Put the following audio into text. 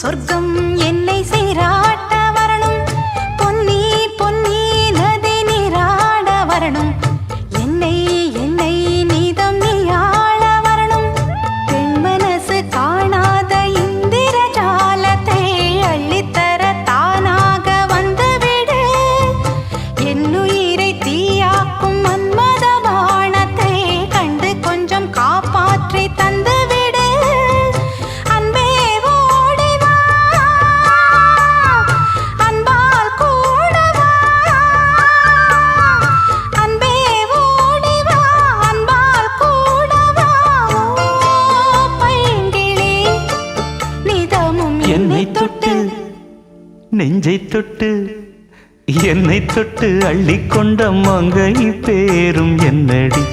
சொர்க்கம் என்னை சீராட்ட வரணும், பொன்னி பொன்னி நதி நீராட வரணும், என்னை என்னை நீதம் நீயாள வரணும். பெண் மனசு காணாத இந்திர ஜாலத்தை அள்ளித்தர தானாக வந்துவிடு. என்னுயிரை தீயாக்கும் மன்மத பாணத்தை கண்டு கொஞ்சம் காப்பாற்றி தந்துவிடு. அன்பே ஓடிவா, அன்பால் கூடவா. அன்பே ஓடிவா, அன்பால் கூடவா. பைங்கிளி நிதமும் என்னை தொட்டு நெஞ்சை தொட்டு என்னை தொட்டு அள்ளிக்கொண்ட மங்கை பேரும் என்னடி.